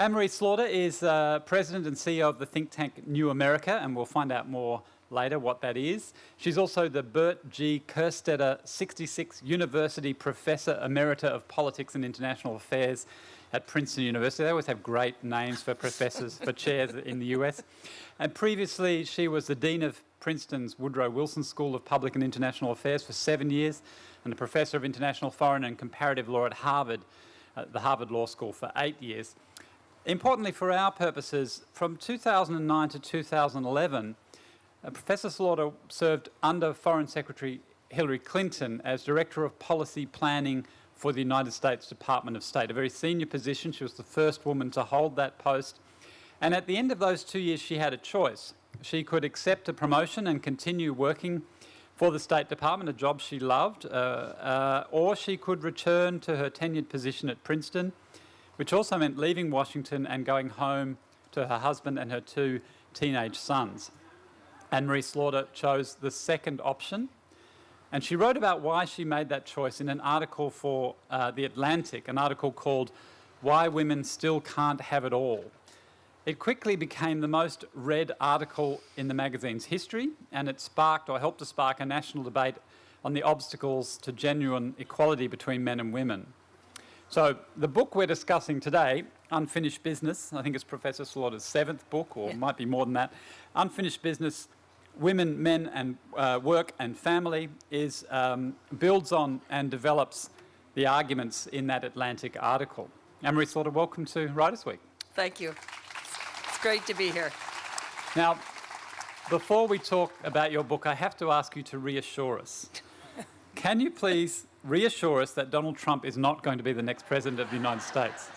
Anne-Marie Slaughter is President and CEO of the think tank New America, and we'll find out more later what that is. She's also the Bert G. Kerstetter 66 University Professor Emerita of Politics and International Affairs at Princeton University. They always have great names for professors, for chairs in the US. And previously, she was the Dean of Princeton's Woodrow Wilson School of Public and International Affairs for 7 years, and a Professor of International Foreign and Comparative Law at Harvard, the Harvard Law School for 8 years. Importantly for our purposes, from 2009 to 2011, Professor Slaughter served under Foreign Secretary Hillary Clinton as Director of Policy Planning for the United States Department of State, a very senior position. She was the first woman to hold that post. And at the end of those 2 years, she had a choice. She could accept a promotion and continue working for the State Department, a job she loved, or she could return to her tenured position at Princeton, which also meant leaving Washington and going home to her husband and her 2 teenage sons. Anne-Marie Slaughter chose the second option, and she wrote about why she made that choice in an article for The Atlantic, an article called "Why Women Still Can't Have It All." It quickly became the most read article in the magazine's history, and it sparked, or helped to spark, a national debate on the obstacles to genuine equality between men and women. So the book we're discussing today, Unfinished Business, I think it's Professor Slaughter's 7th book, or might be more than that, Unfinished Business, Women, Men and Work and Family, builds on and develops the arguments in that Atlantic article. Anne-Marie Slaughter, welcome to Writers' Week. Thank you. It's great to be here. Now, before we talk about your book, I have to ask you to reassure us. Can you please reassure us that Donald Trump is not going to be the next President of the United States?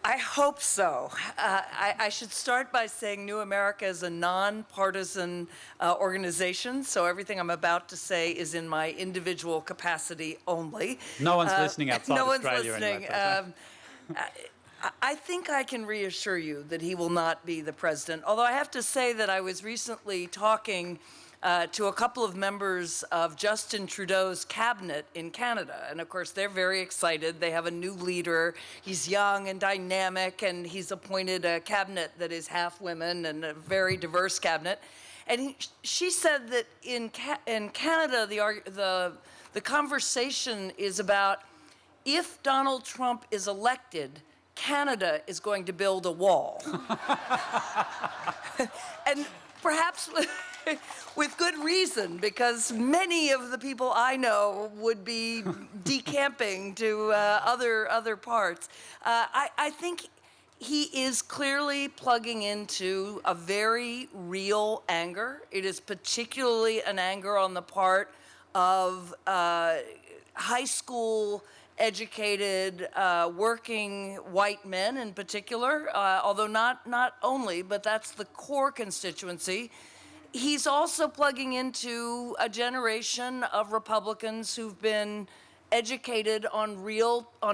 I hope so. I should start by saying New America is a nonpartisan organization, so everything I'm about to say is in my individual capacity only. No one's listening outside no Australia. One's listening. Anyway, I think I can reassure you that he will not be the president, although I have to say that I was recently talking to a couple of members of Justin Trudeau's cabinet in Canada. And of course, they're very excited. They have a new leader. He's young and dynamic, and he's appointed a cabinet that is half women and a very diverse cabinet. And she said that in Canada, the conversation is about if Donald Trump is elected, Canada is going to build a wall. And perhaps with good reason, because many of the people I know would be decamping to other parts. I think he is clearly plugging into a very real anger. It is particularly an anger on the part of high school educated, working white men in particular, although not only, but that's the core constituency. He's also plugging into a generation of Republicans who've been educated on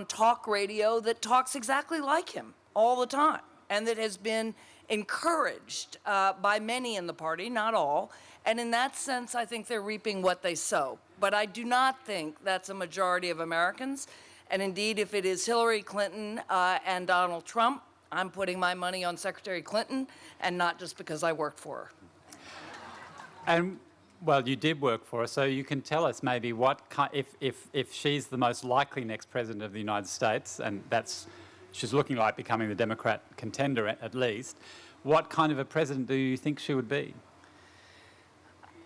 talk radio that talks exactly like him all the time, and that has been encouraged by many in the party, not all. And in that sense, I think they're reaping what they sow. But I do not think that's a majority of Americans. And indeed, if it is Hillary Clinton and Donald Trump, I'm putting my money on Secretary Clinton, and not just because I worked for her. And, well, you did work for her, so you can tell us maybe if she's the most likely next President of the United States, and she's looking like becoming the Democrat contender at least, what kind of a president do you think she would be?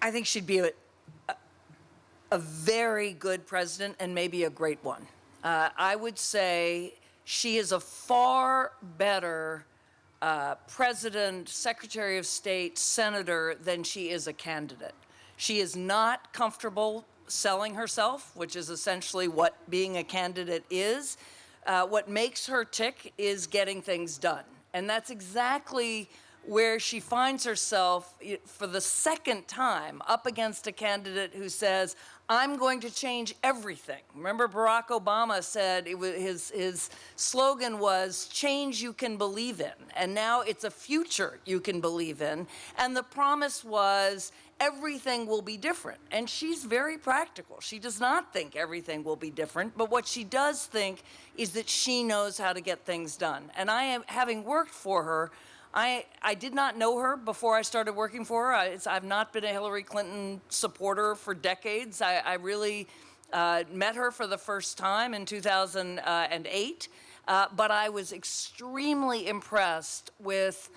I think she'd be a very good president and maybe a great one. I would say she is a far better president, secretary of state, senator than she is a candidate. She is not comfortable selling herself, which is essentially what being a candidate is. What makes her tick is getting things done. And that's exactly where she finds herself for the second time up against a candidate who says, I'm going to change everything. Remember, Barack Obama said his slogan was, change you can believe in. And now it's a future you can believe in. And the promise was everything will be different. And she's very practical. She does not think everything will be different, but what she does think is that she knows how to get things done. And I am, having worked for her, I did not know her before I started working for her. I've not been a Hillary Clinton supporter for decades. I really met her for the first time in 2008, but I was extremely impressed with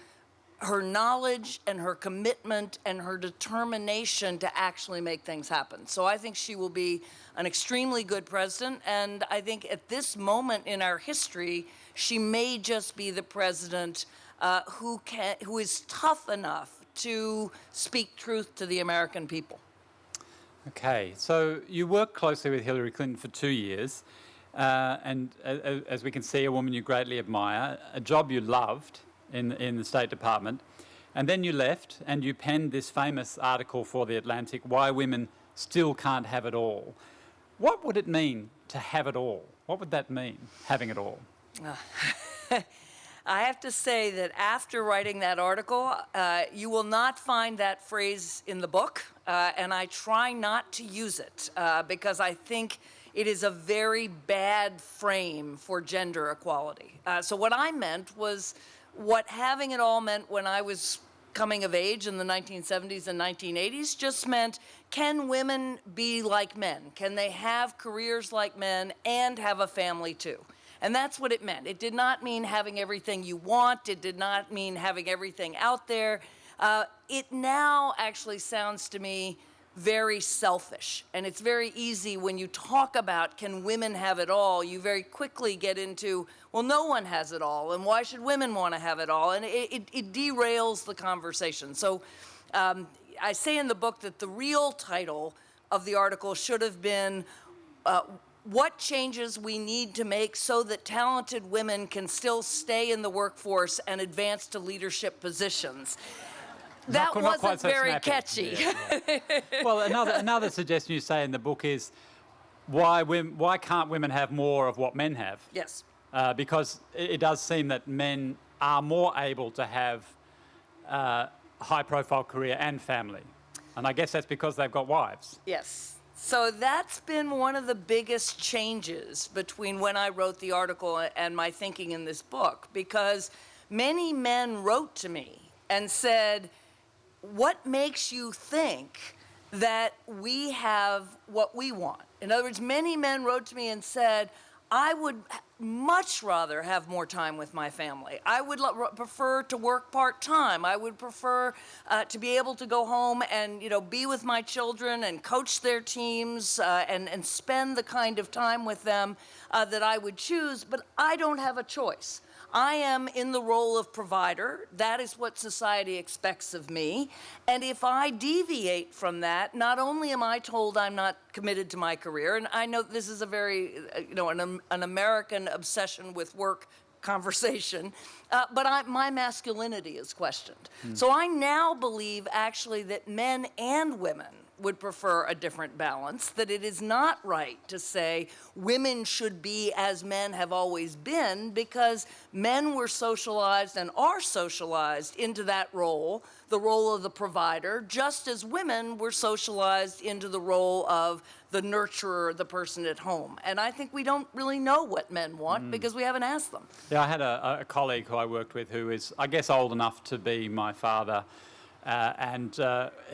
her knowledge and her commitment and her determination to actually make things happen. So I think she will be an extremely good president, and I think at this moment in our history, she may just be the president who is tough enough to speak truth to the American people. Okay, so you worked closely with Hillary Clinton for 2 years, and as we can see, a woman you greatly admire, a job you loved in the State Department, and then you left and you penned this famous article for The Atlantic, Why Women Still Can't Have It All. What would it mean to have it all? What would that mean, having it all? I have to say that after writing that article, you will not find that phrase in the book, and I try not to use it because I think it is a very bad frame for gender equality. So what I meant was what having it all meant when I was coming of age in the 1970s and 1980s just meant, can women be like men? Can they have careers like men and have a family too? And that's what it meant. It did not mean having everything you want. It did not mean having everything out there. It now actually sounds to me very selfish. And it's very easy when you talk about can women have it all, you very quickly get into, well, no one has it all, and why should women want to have it all? And it derails the conversation. So I say in the book that the real title of the article should have been what changes we need to make so that talented women can still stay in the workforce and advance to leadership positions. That wasn't very catchy. Yeah. Well, another suggestion you say in the book is why can't women have more of what men have? Yes. Because it does seem that men are more able to have a high-profile career and family. And I guess that's because they've got wives. Yes. So that's been one of the biggest changes between when I wrote the article and my thinking in this book, because many men wrote to me and said, what makes you think that we have what we want? In other words, many men wrote to me and said, I would much rather have more time with my family. I would prefer to work part-time. I would prefer to be able to go home and, be with my children and coach their teams and spend the kind of time with them that I would choose, but I don't have a choice. I am in the role of provider. That is what society expects of me. And if I deviate from that, not only am I told I'm not committed to my career, and I know this is a very, an American obsession with work conversation, but my masculinity is questioned. So I now believe actually that men and women would prefer a different balance, that it is not right to say women should be as men have always been, because men were socialized and are socialized into that role, the role of the provider, just as women were socialized into the role of the nurturer, the person at home. And I think we don't really know what men want because we haven't asked them. Yeah, I had a colleague who I worked with who is, I guess, old enough to be my father, and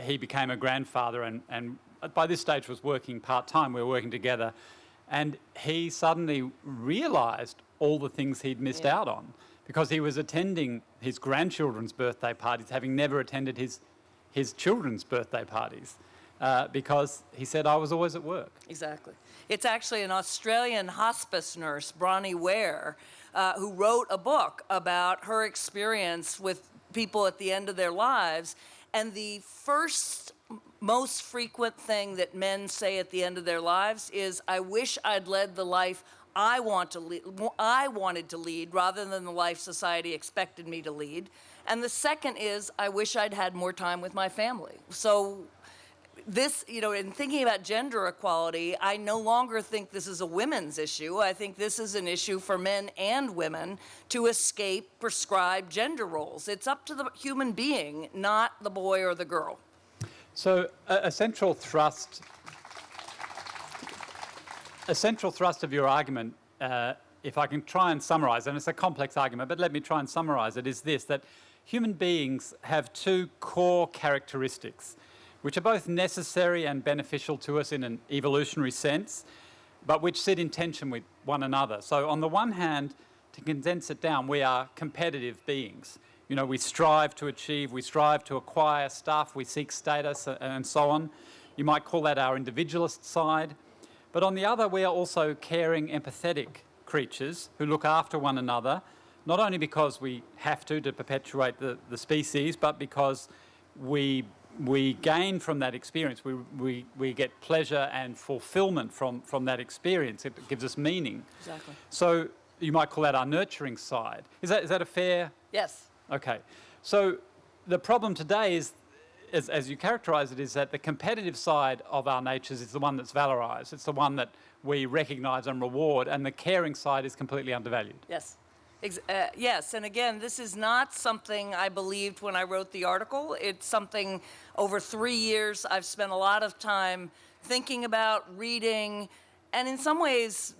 he became a grandfather and by this stage was working part-time. We were working together, and he suddenly realised all the things he'd missed out on because he was attending his grandchildren's birthday parties, having never attended his children's birthday parties, because he said, I was always at work. Exactly. It's actually an Australian hospice nurse, Bronnie Ware, who wrote a book about her experience with people at the end of their lives, and the first most frequent thing that men say at the end of their lives is, I wish I'd led the life I wanted to lead rather than the life society expected me to lead. And the second is, I wish I'd had more time with my family. So this, in thinking about gender equality, I no longer think this is a women's issue. I think this is an issue for men and women to escape prescribed gender roles. It's up to the human being, not the boy or the girl. So a central thrust of your argument, if I can try and summarise, and it's a complex argument, but let me try and summarise it, is this, that human beings have two core characteristics, which are both necessary and beneficial to us in an evolutionary sense, but which sit in tension with one another. So on the one hand, to condense it down, we are competitive beings. You know, we strive to achieve, we strive to acquire stuff, we seek status and so on. You might call that our individualist side. But on the other, we are also caring, empathetic creatures who look after one another, not only because we have to perpetuate the species, but because we gain from that experience. We get pleasure and fulfillment from that experience. It gives us meaning. Exactly. So you might call that our nurturing side. Is that a fair? Yes. Okay. So the problem today is, as you characterise it, is that the competitive side of our natures is the one that's valorised. It's the one that we recognise and reward, and the caring side is completely undervalued. Yes. Yes, and again, this is not something I believed when I wrote the article. It's something over 3 years I've spent a lot of time thinking about, reading, and in some ways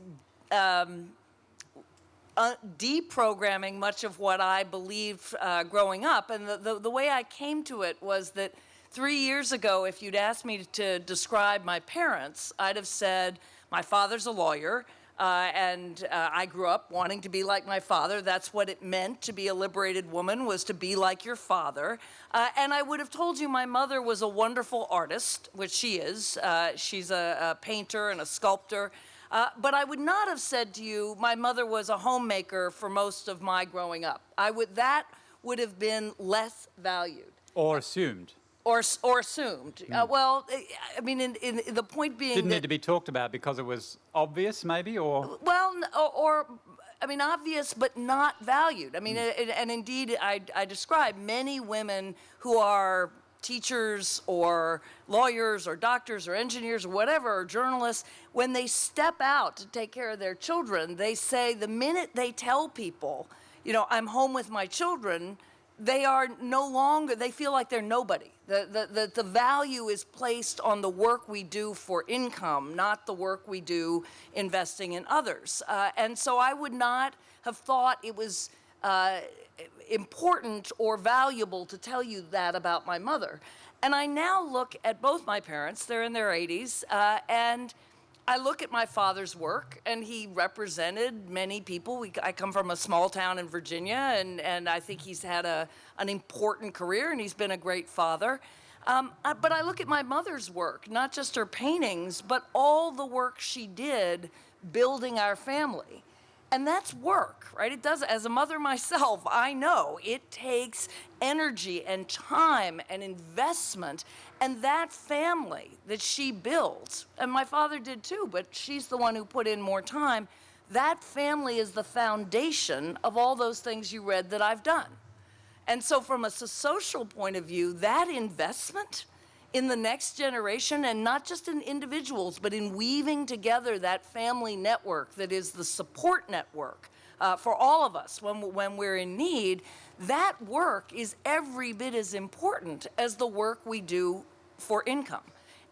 deprogramming much of what I believed growing up. And the way I came to it was that 3 years ago, if you'd asked me to describe my parents, I'd have said, my father's a lawyer. And I grew up wanting to be like my father. That's what it meant to be a liberated woman, was to be like your father. And I would have told you my mother was a wonderful artist, which she is. She's a painter and a sculptor. But I would not have said to you my mother was a homemaker for most of my growing up. That would have been less valued. Or assumed. Or assumed. Well, I mean, in the point being Didn't need to be talked about because it was obvious, maybe, or? Well, I mean, obvious but not valued. I mean, and indeed, I describe many women who are teachers or lawyers or doctors or engineers or whatever, or journalists, when they step out to take care of their children, they say the minute they tell people, you know, I'm home with my children, they are no longer, they feel like they're nobody. The value is placed on the work we do for income, not the work we do investing in others. And so I would not have thought it was important or valuable to tell you that about my mother. And I now look at both my parents, they're in their 80s, and I look at my father's work, and he represented many people. I come from a small town in Virginia, and I think he's had an important career, and he's been a great father. But I look at my mother's work, not just her paintings, but all the work she did building our family. And that's work, right? It does. As a mother myself, I know it takes energy and time and investment. And that family that she builds, and my father did too, but she's the one who put in more time, that family is the foundation of all those things you read that I've done. And so from a social point of view, that investment in the next generation, and not just in individuals, but in weaving together that family network that is the support network for all of us when we're in need, that work is every bit as important as the work we do for income.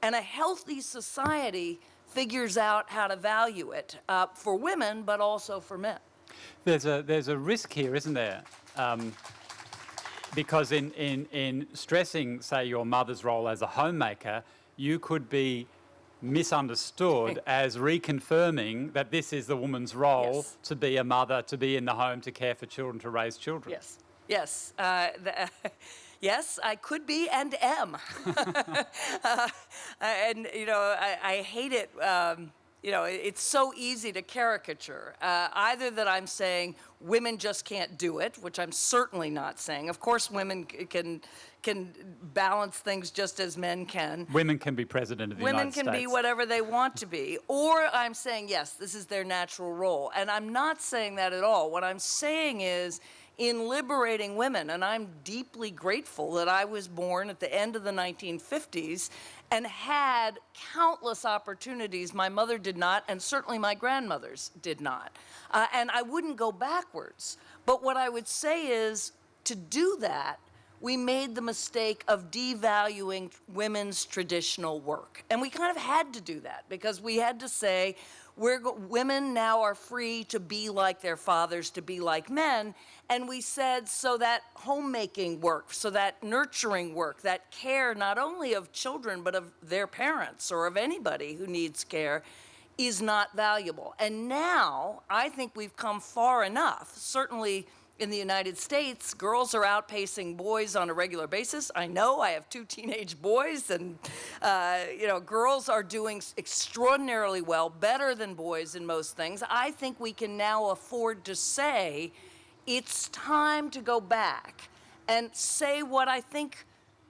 And a healthy society figures out how to value it for women, but also for men. There's a risk here, isn't there? Because in stressing, say, your mother's role as a homemaker, you could be misunderstood as reconfirming that this is the woman's role, Yes. to be a mother, to be in the home, to care for children, to raise children. Yes. Yes, I could be and am. And, you know, I hate it. You know, it's so easy to caricature. Either that I'm saying women just can't do it, which I'm certainly not saying. Of course, women can balance things just as men can. Women can be president of the United States. Women can be whatever they want to be. Or I'm saying, yes, this is their natural role. And I'm not saying that at all. What I'm saying is, in liberating women, and I'm deeply grateful that I was born at the end of the 1950s and had countless opportunities my mother did not, and certainly my grandmothers did not. And I wouldn't go backwards. But what I would say is, to do that, we made the mistake of devaluing women's traditional work. And we kind of had to do that because we had to say, women now are free to be like their fathers, to be like men. And we said, so that homemaking work, so that nurturing work, that care not only of children, but of their parents or of anybody who needs care, is not valuable. And now I think we've come far enough, certainly in the United States, girls are outpacing boys on a regular basis. I know, I have 2 teenage boys, and girls are doing extraordinarily well, better than boys in most things. I think we can now afford to say, it's time to go back and say what I think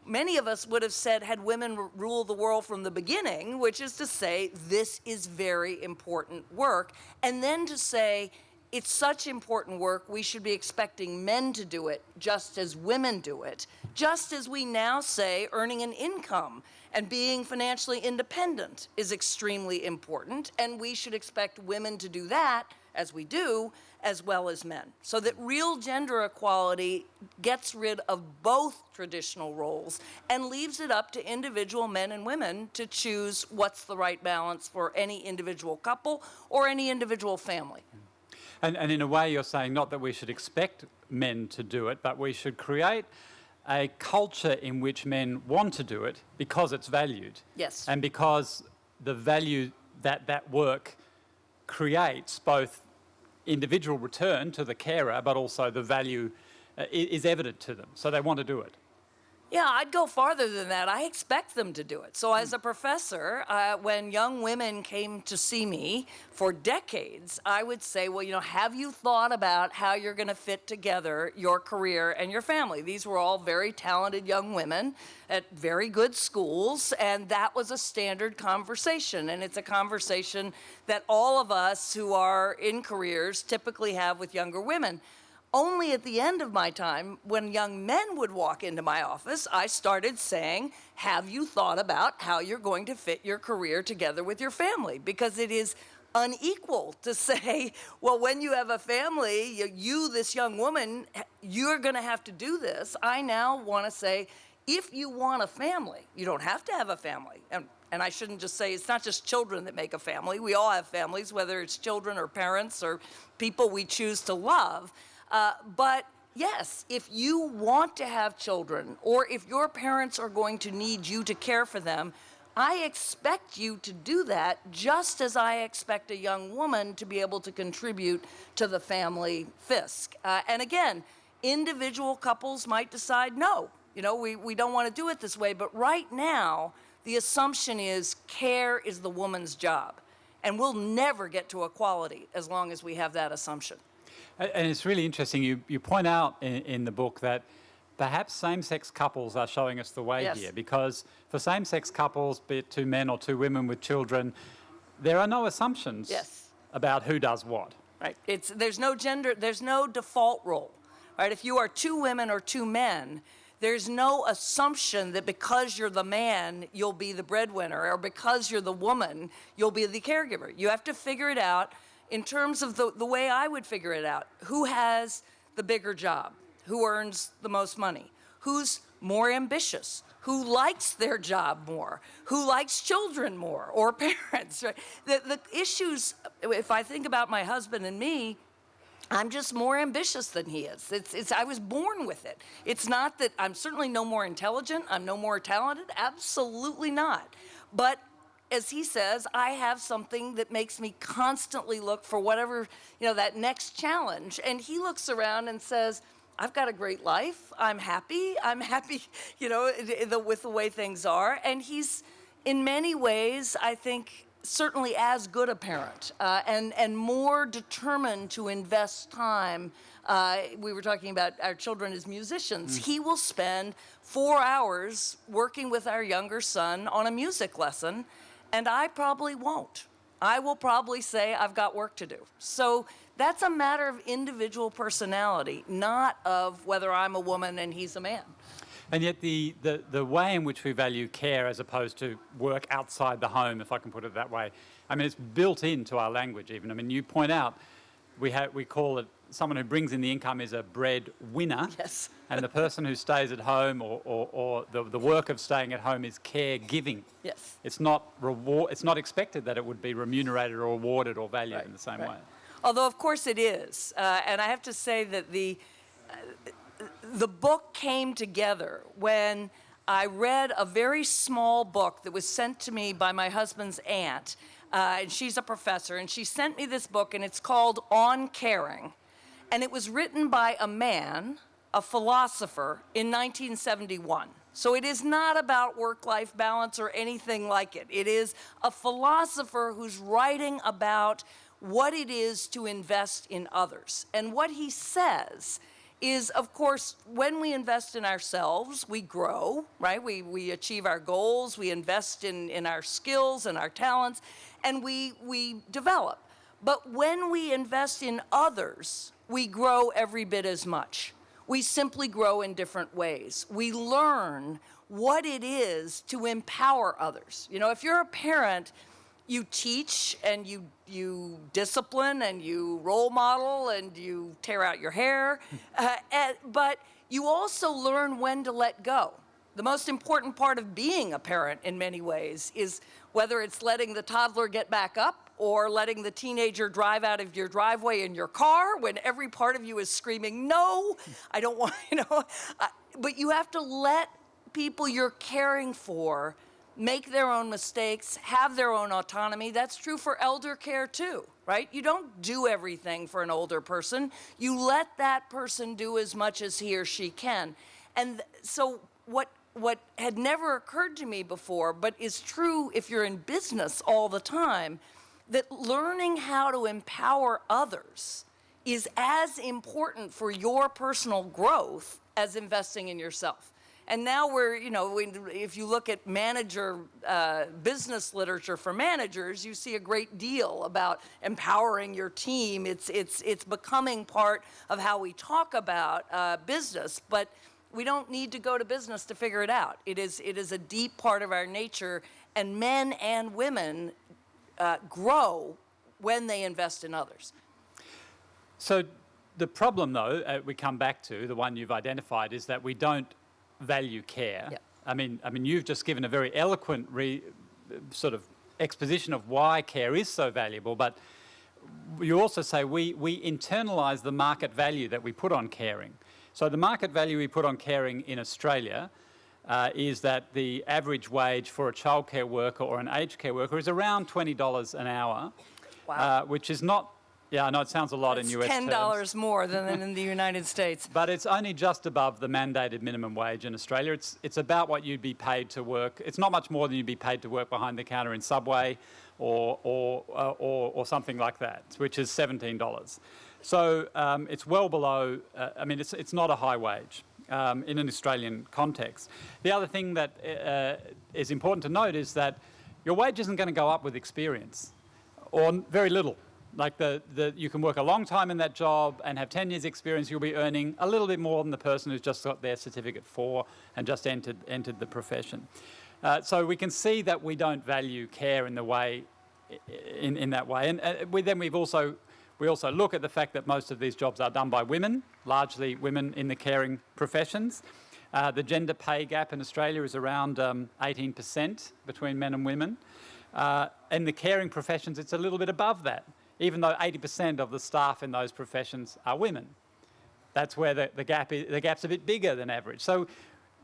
many of us would have said had women ruled the world from the beginning, which is to say, this is very important work, and then to say, it's such important work, we should be expecting men to do it just as women do it, just as we now say earning an income and being financially independent is extremely important, and we should expect women to do that, as we do, as well as men. So that real gender equality gets rid of both traditional roles and leaves it up to individual men and women to choose what's the right balance for any individual couple or any individual family. And in a way, you're saying not that we should expect men to do it, but we should create a culture in which men want to do it because it's valued. Yes. And because the value that work creates both individual return to the carer, but also the value is evident to them. So they want to do it. Yeah, I'd go farther than that. I expect them to do it. So as a professor, when young women came to see me for decades, I would say, well, have you thought about how you're going to fit together your career and your family? These were all very talented young women at very good schools, and that was a standard conversation. And it's a conversation that all of us who are in careers typically have with younger women. Only at the end of my time, when young men would walk into my office, I started saying, have you thought about how you're going to fit your career together with your family? Because it is unequal to say, well, when you have a family, this young woman, you're going to have to do this. I now want to say, if you want a family, you don't have to have a family. And I shouldn't just say it's not just children that make a family. We all have families, whether it's children or parents or people we choose to love. But yes, if you want to have children, or if your parents are going to need you to care for them, I expect you to do that just as I expect a young woman to be able to contribute to the family fisc. And again, individual couples might decide, no, we don't want to do it this way. But right now, the assumption is care is the woman's job. And we'll never get to equality as long as we have that assumption. And it's really interesting. You point out in the book that perhaps same-sex couples are showing us the way here, because for same-sex couples, be it 2 men or 2 women with children, there are no assumptions about who does what. Right. There's no gender, there's no default role. Right? If you are 2 women or 2 men, there's no assumption that because you're the man, you'll be the breadwinner, or because you're the woman, you'll be the caregiver. You have to figure it out in terms of the way I would figure it out. Who has the bigger job? Who earns the most money? Who's more ambitious? Who likes their job more? Who likes children more, or parents? Right? The issues, if I think about my husband and me, I'm just more ambitious than he is. I was born with it. It's not that I'm certainly no more intelligent, I'm no more talented, absolutely not. But as he says, I have something that makes me constantly look for whatever, that next challenge. And he looks around and says, I've got a great life. I'm happy, with the way things are. And he's, in many ways, I think, certainly as good a parent and more determined to invest time. We were talking about our children as musicians. He will spend 4 hours working with our younger son on a music lesson, and I probably won't. I will probably say I've got work to do. So that's a matter of individual personality, not of whether I'm a woman and he's a man. And yet the way in which we value care as opposed to work outside the home, if I can put it that way, it's built into our language even. You point out we call it, someone who brings in the income is a bread winner. Yes. And the person who stays at home or the work of staying at home is caregiving. Yes. It's not it's not expected that it would be remunerated or awarded or valued in the same way. Although, of course, it is. And I have to say that the book came together when I read a very small book that was sent to me by my husband's aunt. And she's a professor, and she sent me this book, and it's called On Caring. And it was written by a man, a philosopher, in 1971. So it is not about work-life balance or anything like it. It is a philosopher who's writing about what it is to invest in others. And what he says is, of course, when we invest in ourselves, we grow, right? We achieve our goals, we invest in our skills and our talents, and we develop. But when we invest in others, we grow every bit as much. We simply grow in different ways. We learn what it is to empower others. You know, if you're a parent, you teach and you discipline and you role model and you tear out your hair, but you also learn when to let go. The most important part of being a parent in many ways is whether it's letting the toddler get back up or letting the teenager drive out of your driveway in your car when every part of you is screaming, no, I don't want, but you have to let people you're caring for make their own mistakes, have their own autonomy. That's true for elder care too, right? You don't do everything for an older person. You let that person do as much as he or she can. And so what had never occurred to me before, but is true if you're in business all the time, that learning how to empower others is as important for your personal growth as investing in yourself. And now if you look at business literature for managers, you see a great deal about empowering your team. It's becoming part of how we talk about business, but we don't need to go to business to figure it out. It is a deep part of our nature, and men and women grow when they invest in others. So the problem, though, we come back to, the one you've identified, is that we don't value care. Yep. I mean, you've just given a very eloquent sort of exposition of why care is so valuable, but you also say we internalise the market value that we put on caring. So the market value we put on caring in Australia is that the average wage for a childcare worker or an aged care worker is around $20 an hour, Wow. which is not, yeah, I know it sounds a lot in US terms. $10 more than in the United States. But it's only just above the mandated minimum wage in Australia. It's about what you'd be paid to work. It's not much more than you'd be paid to work behind the counter in Subway or something like that, which is $17. So it's well below. It's not a high wage in an Australian context. The other thing that is important to note is that your wage isn't going to go up with experience, or very little. Like you can work a long time in that job and have 10 years experience, you'll be earning a little bit more than the person who's just got their certificate 4 and just entered the profession. So we can see that we don't value care in that way. And we also look at the fact that most of these jobs are done by women, largely women in the caring professions. The gender pay gap in Australia is around 18% between men and women. In the caring professions, it's a little bit above that, even though 80% of the staff in those professions are women. That's where the gap's a bit bigger than average. So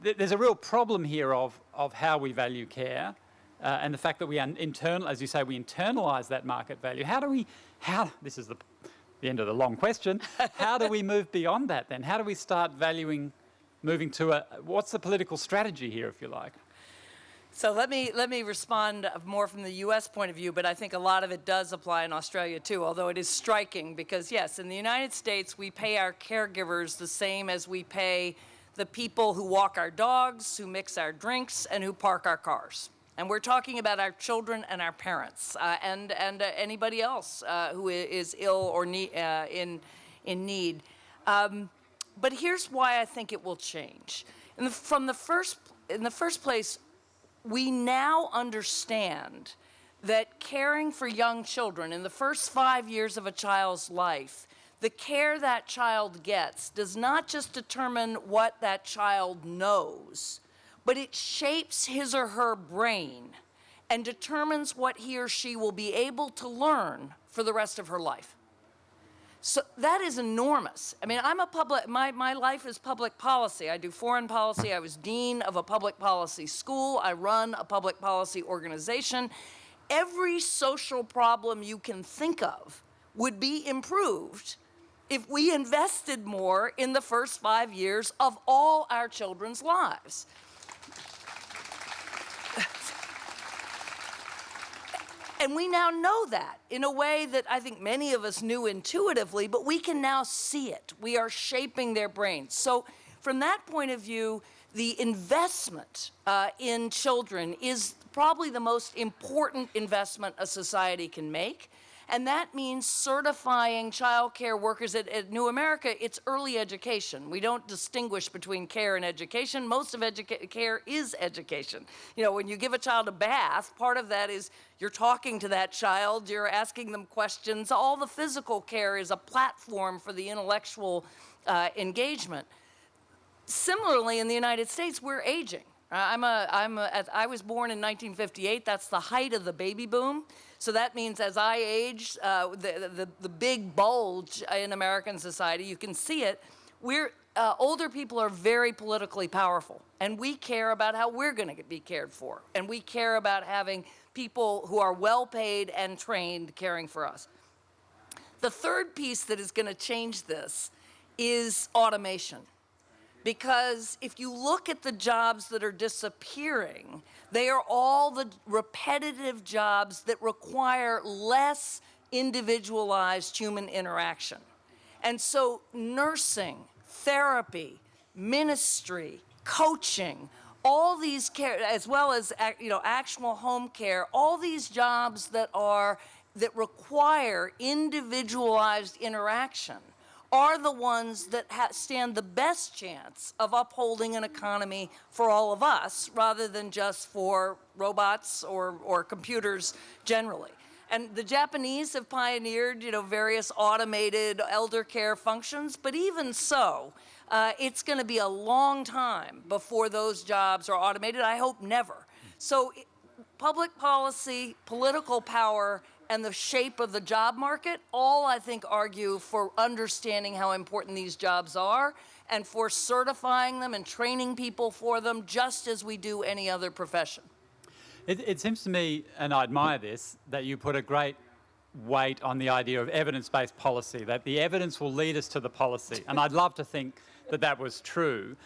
there's a real problem here of how we value care, and the fact that we as you say, we internalise that market value. This is the end of the long question. How do we move beyond that then? How do we start moving to what's the political strategy here, if you like? So let me respond more from the U.S. point of view, but I think a lot of it does apply in Australia too, although it is striking because, yes, in the United States, we pay our caregivers the same as we pay the people who walk our dogs, who mix our drinks, and who park our cars. And we're talking about our children and our parents and anybody else who is ill or in need. But here's why I think it will change. In the first place, we now understand that caring for young children in the first 5 years of a child's life, the care that child gets does not just determine what that child knows, but it shapes his or her brain and determines what he or she will be able to learn for the rest of her life. So that is enormous. I mean, my life is public policy. I do foreign policy. I was dean of a public policy school. I run a public policy organization. Every social problem you can think of would be improved if we invested more in the first 5 years of all our children's lives. And we now know that in a way that I think many of us knew intuitively, but we can now see it. We are shaping their brains. So from that point of view, the investment in children is probably the most important investment a society can make. And that means certifying child care workers at New America. It's early education. We don't distinguish between care and education. Most of care is education. You know, when you give a child a bath, part of that is you're talking to that child, you're asking them questions. All the physical care is a platform for the intellectual engagement. Similarly, in the United States, we're aging. I was born in 1958. That's the height of the baby boom. So that means as I age, the big bulge in American society, you can see it. Older people are very politically powerful, and we care about how we're going to be cared for, and we care about having people who are well paid and trained caring for us. The third piece that is going to change this is automation. Because if you look at the jobs that are disappearing, they are all the repetitive jobs that require less individualized human interaction. And so nursing, therapy, ministry, coaching, all these care, as well as actual home care, all these jobs that require individualized interaction are the ones that stand the best chance of upholding an economy for all of us rather than just for robots or computers generally. And the Japanese have pioneered, various automated elder care functions, but even so, it's going to be a long time before those jobs are automated. I hope never. So public policy, political power, and the shape of the job market, all I think argue for understanding how important these jobs are and for certifying them and training people for them just as we do any other profession. It seems to me, and I admire this, that you put a great weight on the idea of evidence-based policy, that the evidence will lead us to the policy. And I'd love to think that that was true.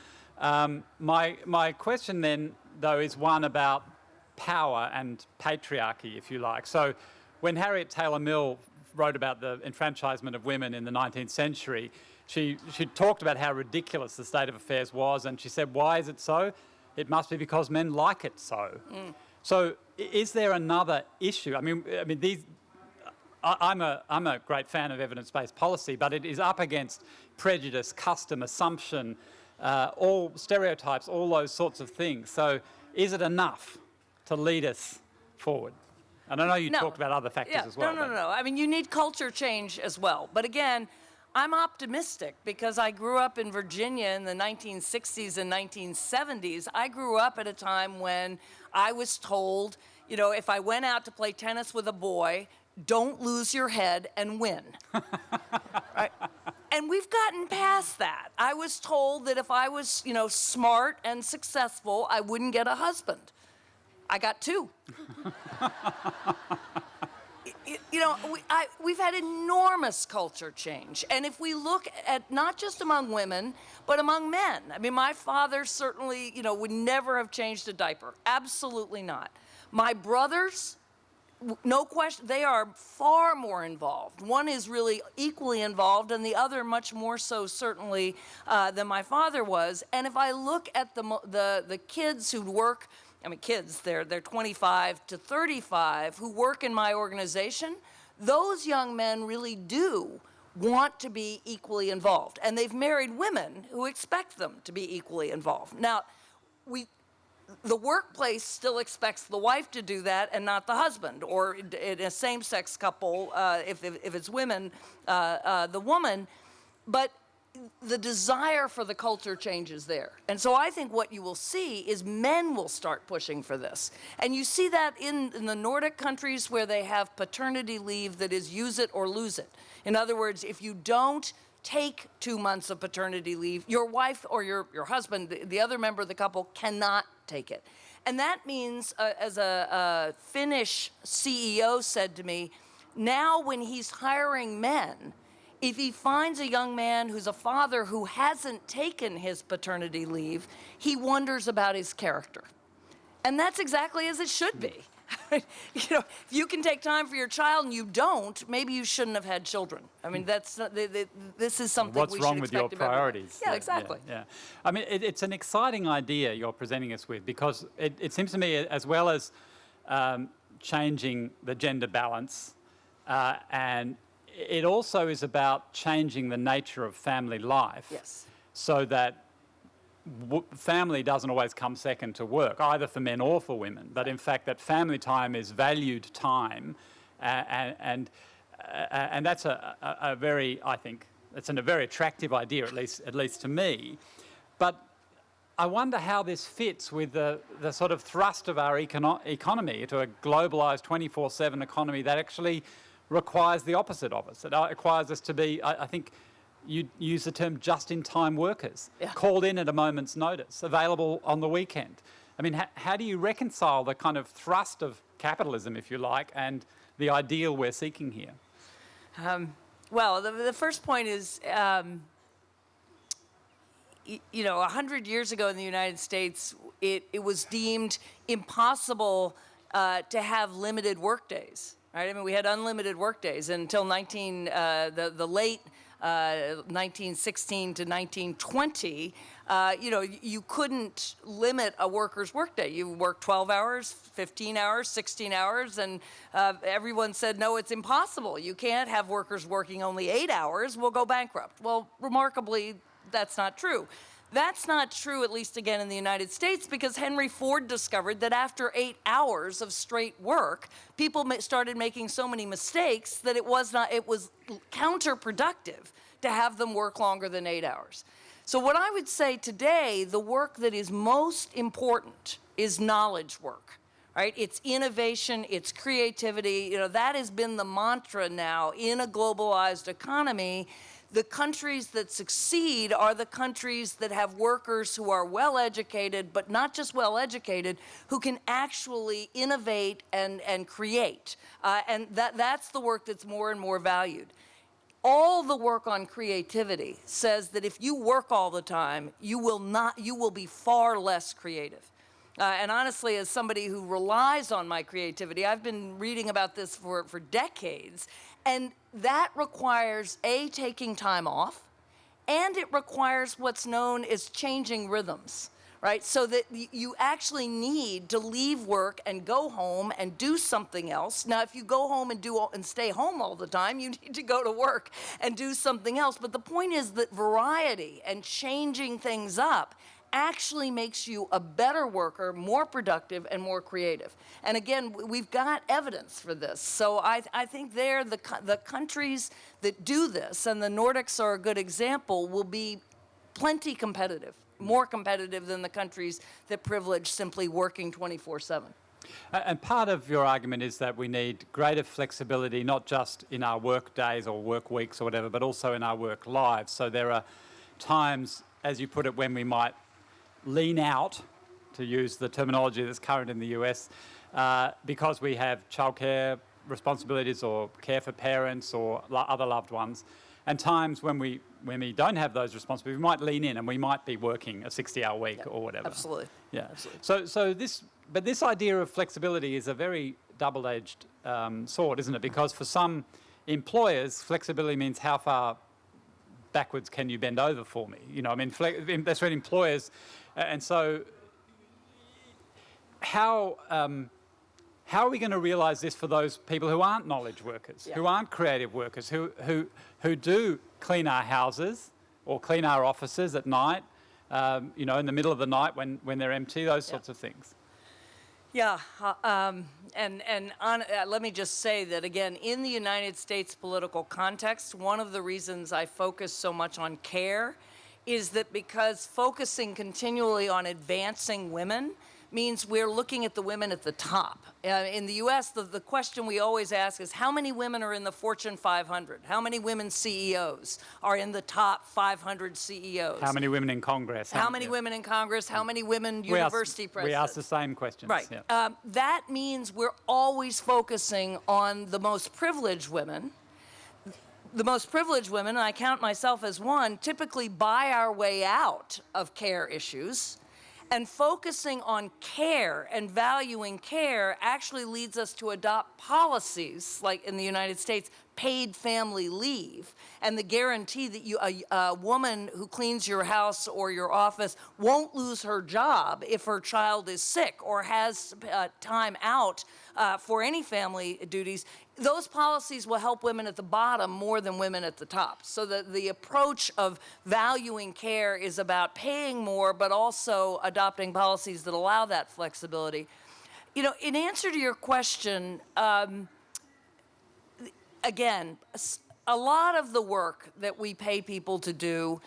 My question then, though, is one about power and patriarchy, if you like. So when Harriet Taylor Mill wrote about the enfranchisement of women in the 19th century, she talked about how ridiculous the state of affairs was, and she said, why is it so? It must be because men like it so. So is there another issue? I'm a great fan of evidence-based policy, but it is up against prejudice, custom, assumption, all stereotypes, all those sorts of things. So is it enough to lead us forward? And I know you talked about other factors as well. No. I mean, you need culture change as well. But again, I'm optimistic because I grew up in Virginia in the 1960s and 1970s. I grew up at a time when I was told, if I went out to play tennis with a boy, don't lose your head and win. Right? And we've gotten past that. I was told that if I was, smart and successful, I wouldn't get a husband. I got two. We've had enormous culture change. And if we look at not just among women, but among men. I mean, my father certainly, would never have changed a diaper. Absolutely not. My brothers, no question, they are far more involved. One is really equally involved, and the other much more so, certainly, than my father was. And if I look at the kids who work, they're 25 to 35, who work in my organization, those young men really do want to be equally involved. And they've married women who expect them to be equally involved. Now, the workplace still expects the wife to do that and not the husband, or in a same-sex couple, if it's women, the woman. But the desire for the culture changes there. And so I think what you will see is men will start pushing for this. And you see that in the Nordic countries where they have paternity leave that is use it or lose it. In other words, if you don't take 2 months of paternity leave, your wife or your husband, the other member of the couple, cannot take it. And that means, as a Finnish CEO said to me, now when he's hiring men, if he finds a young man who's a father who hasn't taken his paternity leave, he wonders about his character. And that's exactly as it should be. You know, if you can take time for your child and you don't, maybe you shouldn't have had children. I mean, that's not, this is something What's we wrong should with expect your of everyone. priorities? Yeah, exactly. Yeah. I mean, it's an exciting idea you're presenting us with, because it seems to me, as well as changing the gender balance, and it also is about changing the nature of family life. Yes. So that family doesn't always come second to work, either for men or for women, but in fact that family time is valued time, and that's a very, I think, it's a very attractive idea, at least to me. But I wonder how this fits with the sort of thrust of our economy to a globalised 24/7 economy that actually requires the opposite of us. It requires us to be, I think, you use the term just-in-time workers, called in at a moment's notice, available on the weekend. I mean, how do you reconcile the kind of thrust of capitalism, if you like, and the ideal we're seeking here? Well, the first point is, you know, 100 years ago in the United States, it was deemed impossible to have limited work days. Right? I mean, we had unlimited work days until the late 1916 to 1920. You know, you couldn't limit a worker's workday. You work 12 hours, 15 hours, 16 hours, and everyone said, no, it's impossible. You can't have workers working only 8 hours. We'll go bankrupt. Well, remarkably, that's not true. That's not true, at least again in the United States, because Henry Ford discovered that after 8 hours of straight work, people started making so many mistakes that it was counterproductive to have them work longer than 8 hours. So what I would say today, the work that is most important is knowledge work. Right? It's innovation, it's creativity. You know, that has been the mantra now in a globalized economy. The countries that succeed are the countries that have workers who are well-educated, but not just well-educated, who can actually innovate and create. And that's the work that's more and more valued. All the work on creativity says that if you work all the time, you will be far less creative. And honestly, as somebody who relies on my creativity, I've been reading about this for decades, and that requires, taking time off, and it requires what's known as changing rhythms, right? So that you actually need to leave work and go home and do something else. Now, if you go home and stay home all the time, you need to go to work and do something else. But the point is that variety and changing things up actually makes you a better worker, more productive, and more creative. And again, we've got evidence for this. So I think the countries that do this, and the Nordics are a good example, will be plenty competitive, more competitive than the countries that privilege simply working 24/7. And part of your argument is that we need greater flexibility, not just in our work days or work weeks or whatever, but also in our work lives. So there are times, as you put it, when we might lean out, to use the terminology that's current in the US, because we have childcare responsibilities or care for parents or other loved ones, and times when we don't have those responsibilities, we might lean in and we might be working a 60-hour week or whatever. Absolutely. Yeah. Absolutely. So this idea of flexibility is a very double-edged sword, isn't it? Because for some employers, flexibility means how far backwards can you bend over for me? You know, I mean, that's what employers, and so how are we going to realise this for those people who aren't knowledge workers, who aren't creative workers, who do clean our houses or clean our offices at night, you know, in the middle of the night when they're empty, those sorts of things. Yeah, let me just say that again, in the United States political context, one of the reasons I focus so much on care is that because focusing continually on advancing women means we're looking at the women at the top. In the U.S., the question we always ask is how many women are in the Fortune 500? How many women CEOs are in the top 500 CEOs? How many women in Congress? How many women in Congress? How many women university presidents? We ask the same questions. Right. Yeah. That means we're always focusing on the most privileged women. The most privileged women, and I count myself as one, typically buy our way out of care issues. And focusing on care and valuing care actually leads us to adopt policies, like in the United States, paid family leave, and the guarantee that a woman who cleans your house or your office won't lose her job if her child is sick or has time out for any family duties. Those policies will help women at the bottom more than women at the top. So the approach of valuing care is about paying more, but also adopting policies that allow that flexibility. You know, in answer to your question, again, a lot of the work that we pay people to do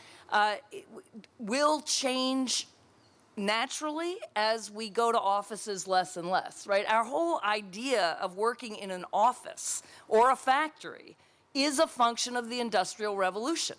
will change naturally as we go to offices less and less, right? Our whole idea of working in an office or a factory is a function of the Industrial Revolution,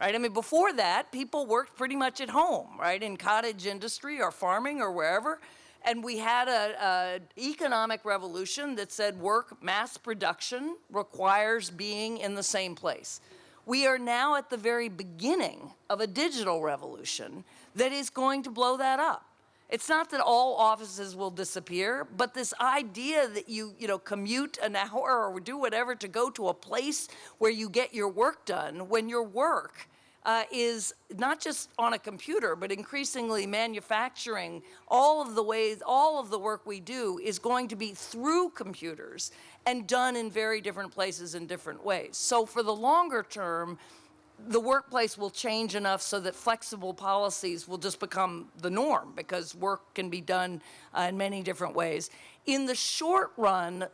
right? I mean, before that, people worked pretty much at home, right? In cottage industry or farming or wherever. And we had an economic revolution that said mass production requires being in the same place. We are now at the very beginning of a digital revolution that is going to blow that up. It's not that all offices will disappear, but this idea that you commute an hour or do whatever to go to a place where you get your work done when your work is not just on a computer, but increasingly manufacturing, all of the work we do is going to be through computers and done in very different places in different ways. So for the longer term, the workplace will change enough so that flexible policies will just become the norm because work can be done in many different ways. In the short run,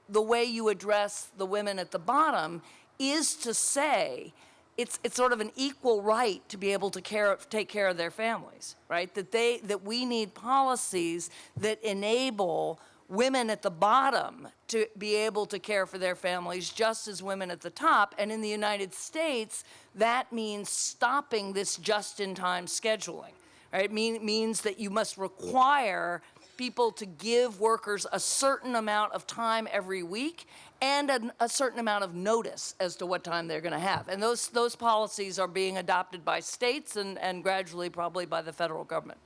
the way you address the women at the bottom is to say, it's sort of an equal right to be able to take care of their families, right? That we need policies that enable women at the bottom to be able to care for their families just as women at the top. And in the United States, that means stopping this just-in-time scheduling, right? It means that you must require people to give workers a certain amount of time every week and a certain amount of notice as to what time they're going to have. And those policies are being adopted by states and gradually probably by the federal government.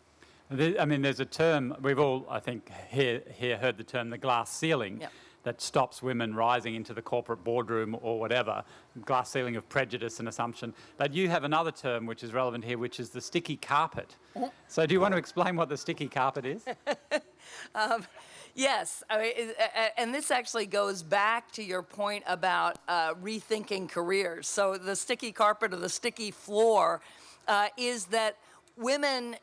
I mean, there's a term, we've all, I think, here heard the term the glass ceiling. Yep. That stops women rising into the corporate boardroom or whatever, glass ceiling of prejudice and assumption. But you have another term which is relevant here, which is the sticky carpet. So do you want to explain what the sticky carpet is? Yes, I mean, and this actually goes back to your point about rethinking careers. So the sticky carpet or the sticky floor is that women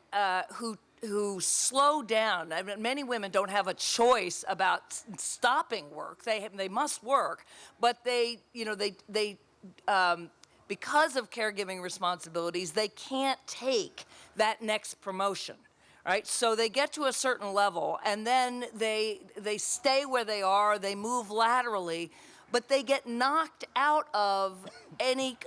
who slow down. I mean, many women don't have a choice about stopping work. They must work, but they because of caregiving responsibilities, they can't take that next promotion. Right, so they get to a certain level, and then they stay where they are. They move laterally, but they get knocked out of any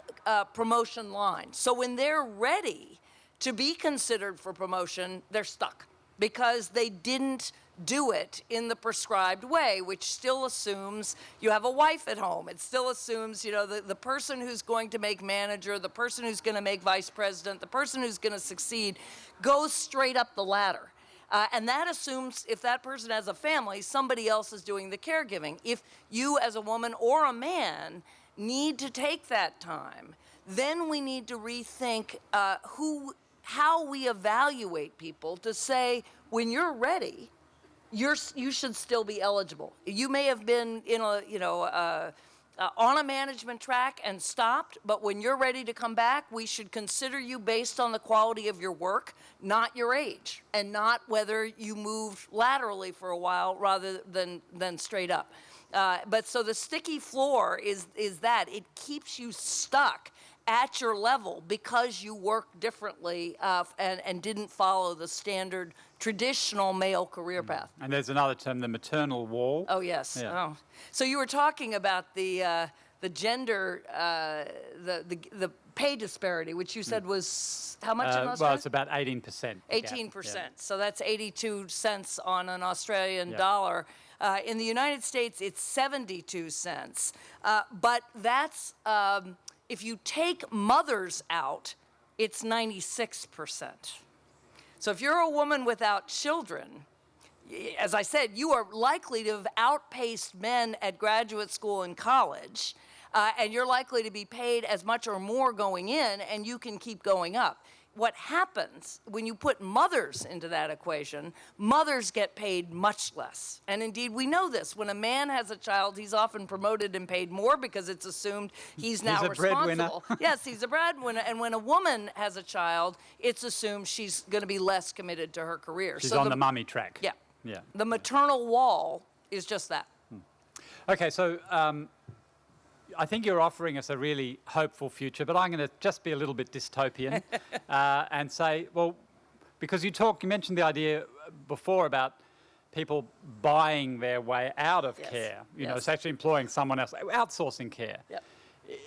promotion line. So when they're ready to be considered for promotion, they're stuck because they didn't do it in the prescribed way, which still assumes you have a wife at home. It still assumes, the person who's going to make manager, the person who's going to make vice president, the person who's going to succeed goes straight up the ladder. And that assumes if that person has a family, somebody else is doing the caregiving. If you as a woman or a man need to take that time, then we need to rethink how we evaluate people to say, when you're ready, you should still be eligible. You may have been in a on a management track and stopped, but when you're ready to come back, we should consider you based on the quality of your work, not your age, and not whether you moved laterally for a while rather than straight up. But so the sticky floor is that it keeps you stuck at your level because you work differently and didn't follow the standard traditional male career path. And there's another term, the maternal wall. Oh, yes. Yeah. Oh. So you were talking about the gender, the pay disparity, which you said was how much in Australia? Well, it's about 18%. 18%. Yeah. So that's 82 cents on an Australian Yeah. dollar. In the United States, it's 72 cents. But that's, if you take mothers out, it's 96%. So if you're a woman without children, as I said, you are likely to have outpaced men at graduate school and college, and you're likely to be paid as much or more going in, and you can keep going up. What happens when you put mothers into that equation, mothers get paid much less. And indeed, we know this. When a man has a child, he's often promoted and paid more because it's assumed he's now a breadwinner. responsible. Yes, he's a breadwinner. And when a woman has a child, it's assumed she's going to be less committed to her career. She's on the mummy track. Yeah. Yeah. The maternal wall is just that. Okay, so I think you're offering us a really hopeful future, but I'm going to just be a little bit dystopian and say, well, because you mentioned the idea before about people buying their way out of Yes. care. You know, Yes. it's actually employing someone else, outsourcing care. Yep.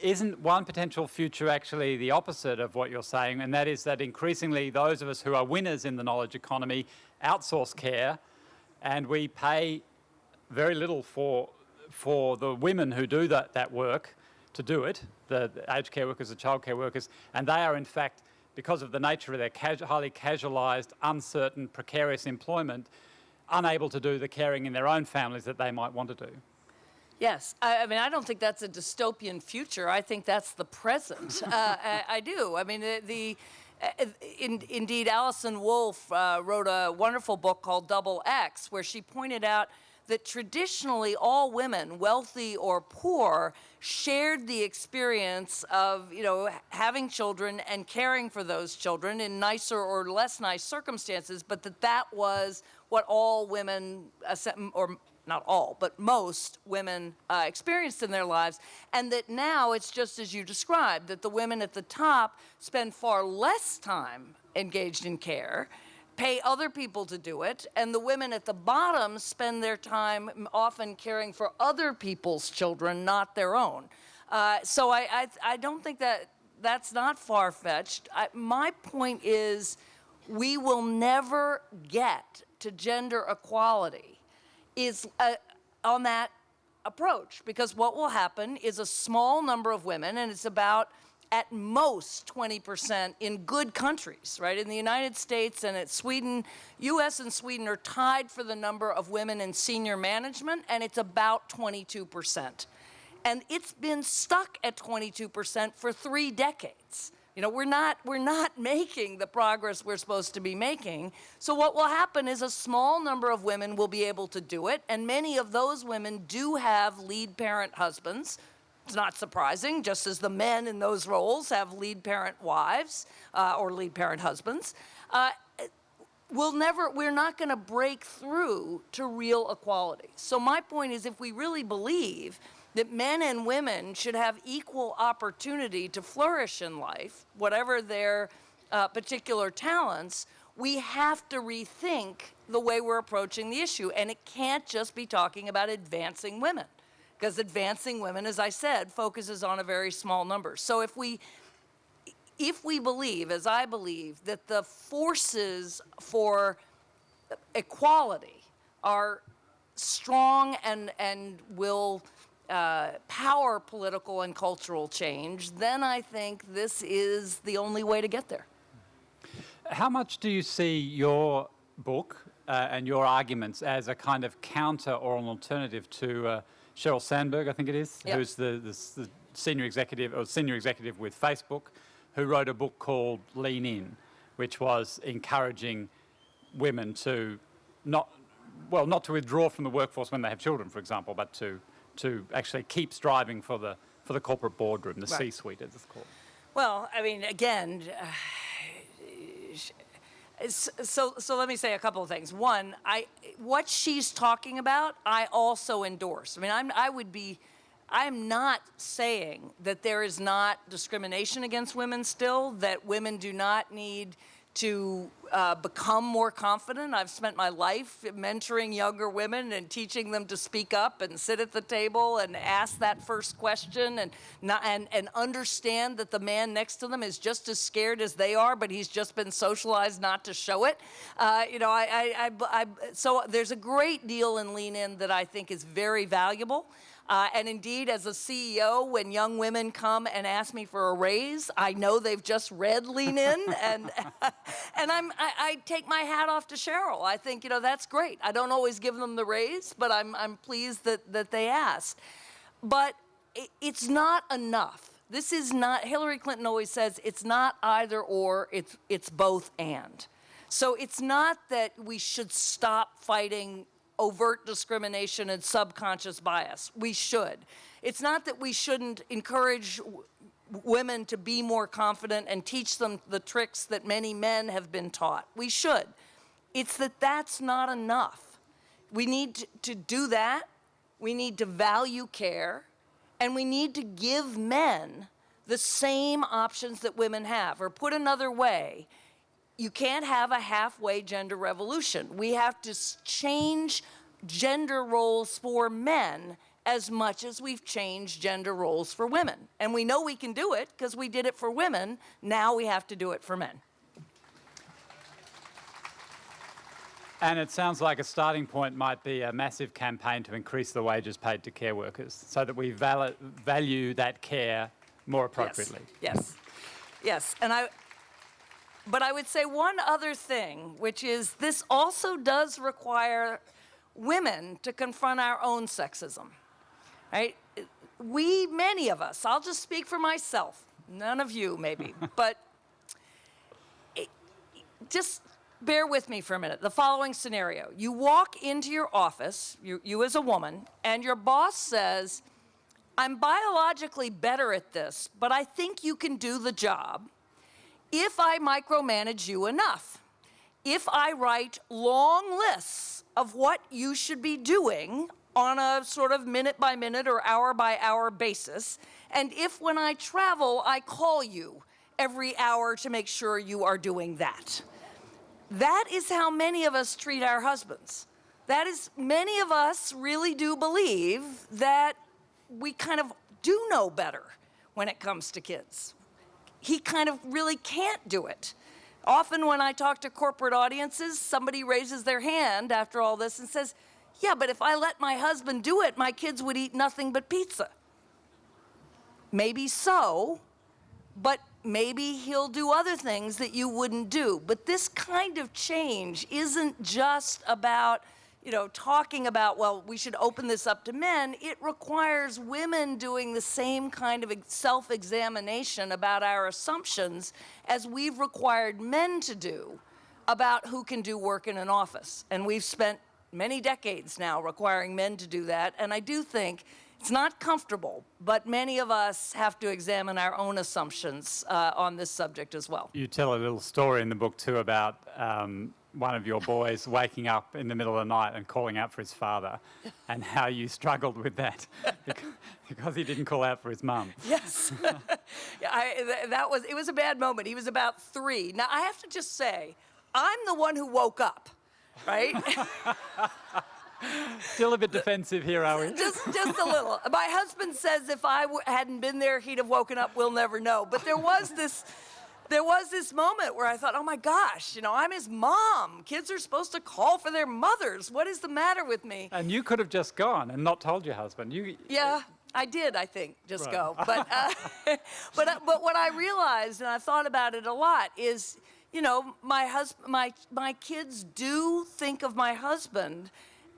Isn't one potential future actually the opposite of what you're saying? And that is that increasingly those of us who are winners in the knowledge economy outsource care, and we pay very little for the women who do that work to do it, the aged care workers, the childcare workers, and they are in fact, because of the nature of their highly casualised, uncertain, precarious employment, unable to do the caring in their own families that they might want to do. Yes, I mean, I don't think that's a dystopian future. I think that's the present. I do. I mean, indeed, Alison Wolfe wrote a wonderful book called Double X, where she pointed out that traditionally all women, wealthy or poor, shared the experience of, having children and caring for those children in nicer or less nice circumstances, but that was what all women, or not all, but most women experienced in their lives, and that now it's just as you described, that the women at the top spend far less time engaged in care, pay other people to do it, and the women at the bottom spend their time often caring for other people's children, not their own. So I don't think that's not far-fetched. My point is we will never get to gender equality on that approach, because what will happen is a small number of women, and it's about at most 20% in good countries, right? In the United States and Sweden, US and Sweden are tied for the number of women in senior management, and it's about 22%. And it's been stuck at 22% for 3 decades. We're not making the progress we're supposed to be making. So what will happen is a small number of women will be able to do it, and many of those women do have lead parent husbands. It's not surprising, just as the men in those roles have lead parent wives or lead parent husbands. We're not going to break through to real equality. So my point is, if we really believe that men and women should have equal opportunity to flourish in life, whatever their particular talents, we have to rethink the way we're approaching the issue. And it can't just be talking about advancing women, because advancing women, as I said, focuses on a very small number. So if we believe, as I believe, that the forces for equality are strong and will power political and cultural change, then I think this is the only way to get there. How much do you see your book and your arguments as a kind of counter or an alternative to Sheryl Sandberg, I think it is, Yep. who's the senior executive with Facebook, who wrote a book called Lean In, which was encouraging women to not to withdraw from the workforce when they have children, for example, but to to actually keep striving for the corporate boardroom, the Right. C-suite, as it's called? Well, I mean, again, so let me say a couple of things. One, what she's talking about, I also endorse. I mean, I am not saying that there is not discrimination against women still, that women do not need to become more confident. I've spent my life mentoring younger women and teaching them to speak up and sit at the table and ask that first question and understand that the man next to them is just as scared as they are, but he's just been socialized not to show it. So there's a great deal in Lean In that I think is very valuable. And indeed, as a CEO, when young women come and ask me for a raise, I know they've just read Lean In, and I take my hat off to Cheryl. I think, that's great. I don't always give them the raise, but I'm pleased that they asked. But it's not enough. This is not, Hillary Clinton always says, it's not either or, it's both and. So it's not that we should stop fighting overt discrimination and subconscious bias. We should. It's not that we shouldn't encourage women to be more confident and teach them the tricks that many men have been taught. We should. It's that that's not enough. We need to do that. We need to value care. And we need to give men the same options that women have. Or put another way, you can't have a halfway gender revolution. We have to change gender roles for men as much as we've changed gender roles for women. And we know we can do it because we did it for women. Now we have to do it for men. And it sounds like a starting point might be a massive campaign to increase the wages paid to care workers so that we value that care more appropriately. Yes. But I would say one other thing, which is this also does require women to confront our own sexism, right? Many of us, I'll just speak for myself, none of you maybe, but just bear with me for a minute. The following scenario: you walk into your office, you as a woman, and your boss says, I'm biologically better at this, but I think you can do the job if I micromanage you enough, if I write long lists of what you should be doing on a sort of minute-by-minute or hour-by-hour basis, and if when I travel, I call you every hour to make sure you are doing that. That is how many of us treat our husbands. That is, many of us really do believe that we kind of do know better when it comes to kids. He kind of really can't do it. Often when I talk to corporate audiences, somebody raises their hand after all this and says, yeah, but if I let my husband do it, my kids would eat nothing but pizza. Maybe so, but maybe he'll do other things that you wouldn't do. But this kind of change isn't just about, talking about, well, we should open this up to men. It requires women doing the same kind of self-examination about our assumptions as we've required men to do about who can do work in an office. And we've spent many decades now requiring men to do that. And I do think it's not comfortable, but many of us have to examine our own assumptions on this subject as well. You tell a little story in the book too about one of your boys waking up in the middle of the night and calling out for his father, and how you struggled with that because he didn't call out for his mum. Yes. It was a bad moment. He was about 3. Now, I have to just say, I'm the one who woke up, right? Still a bit defensive here, are we? Just a little. My husband says if I hadn't been there, he'd have woken up. We'll never know. But there was this moment where I thought, oh my gosh, I'm his mom. Kids are supposed to call for their mothers. What is the matter with me? And you could have just gone and not told your husband. Yeah, I did, I think, just Right. go. But what I realized, and I've thought about it a lot, is, my kids do think of my husband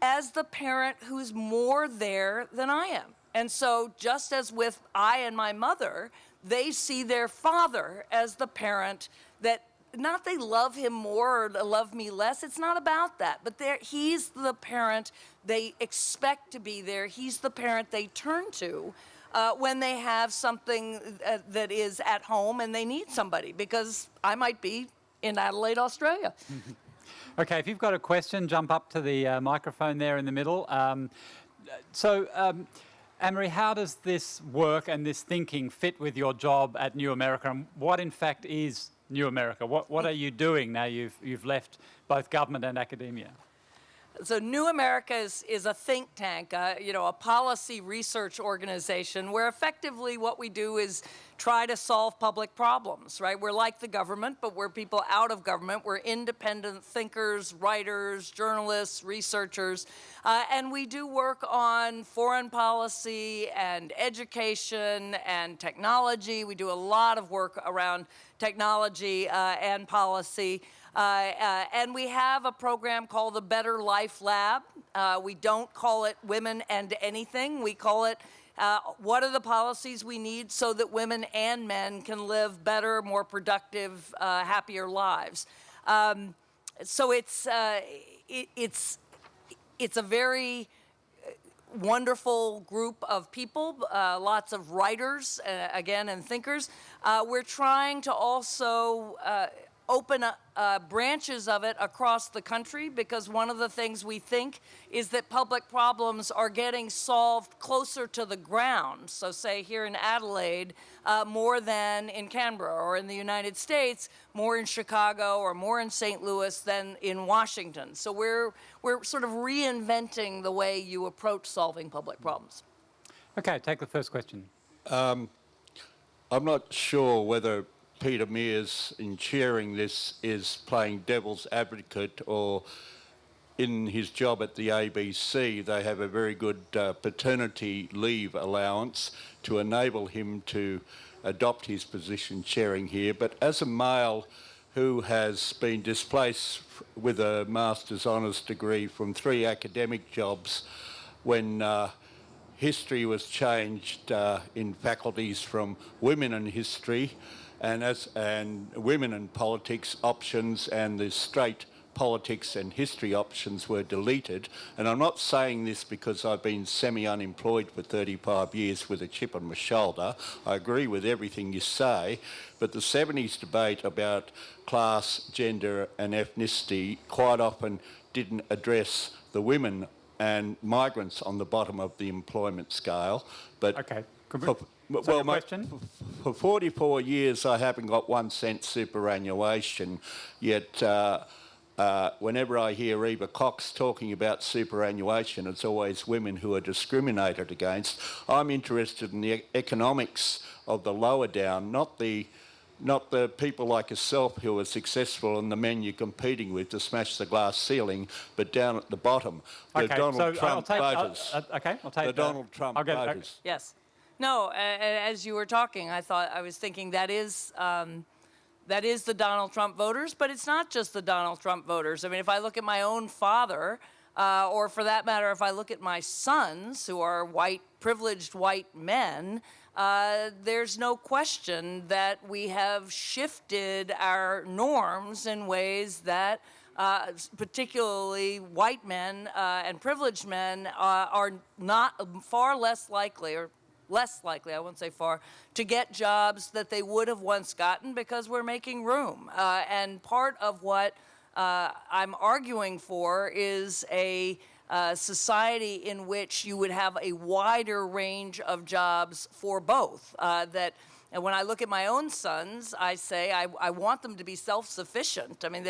as the parent who's more there than I am. And so just as with I and my mother, they see their father as the parent that not they love him more or love me less. It's not about that. But he's the parent they expect to be there. He's the parent they turn to when they have something that is at home and they need somebody, because I might be in Adelaide, Australia. Okay, if you've got a question, jump up to the microphone there in the middle. Anne-Marie, how does this work and this thinking fit with your job at New America? And what, in fact, is New America? What are you doing now you've left both government and academia? So New America is a think tank, a policy research organization where effectively what we do is try to solve public problems, right? We're like the government, but we're people out of government. We're independent thinkers, writers, journalists, researchers, and we do work on foreign policy and education and technology. We do a lot of work around technology and policy. And we have a program called the Better Life Lab. We don't call it Women and Anything. We call it what are the policies we need so that women and men can live better, more productive, happier lives. So it's a very wonderful group of people, lots of writers, again, and thinkers. We're trying to also open up branches of it across the country, because one of the things we think is that public problems are getting solved closer to the ground. So say here in Adelaide, more than in Canberra, or in the United States, more in Chicago or more in St. Louis than in Washington. So we're sort of reinventing the way you approach solving public problems. Okay, take the first question. I'm not sure whether Peter Mears, in chairing this, is playing devil's advocate, or in his job at the ABC, they have a very good paternity leave allowance to enable him to adopt his position chairing here. But as a male who has been displaced with a Master's Honours degree from 3 academic jobs when history was changed in faculties from women in history and women in politics options, and the straight politics and history options were deleted. And I'm not saying this because I've been semi-unemployed for 35 years with a chip on my shoulder. I agree with everything you say, but the 70s debate about class, gender and ethnicity quite often didn't address the women and migrants on the bottom of the employment scale. But Okay. well, question? For 44 years, I haven't got 1 cent superannuation, yet whenever I hear Eva Cox talking about superannuation, it's always women who are discriminated against. I'm interested in the economics of the lower down, not the people like yourself who are successful and the men you're competing with to smash the glass ceiling, but down at the bottom, the Okay, Donald so Trump voters. I'll take The Donald Trump voters. Yes. No, as you were talking, I was thinking that is the Donald Trump voters, but it's not just the Donald Trump voters. I mean, if I look at my own father, or for that matter, if I look at my sons, who are privileged white men, there's no question that we have shifted our norms in ways that particularly white men and privileged men are not far less likely, or less likely, I won't say far, to get jobs that they would have once gotten because we're making room. And part of what I'm arguing for is a society in which you would have a wider range of jobs for both. And when I look at my own sons, I say I want them to be self-sufficient. I mean,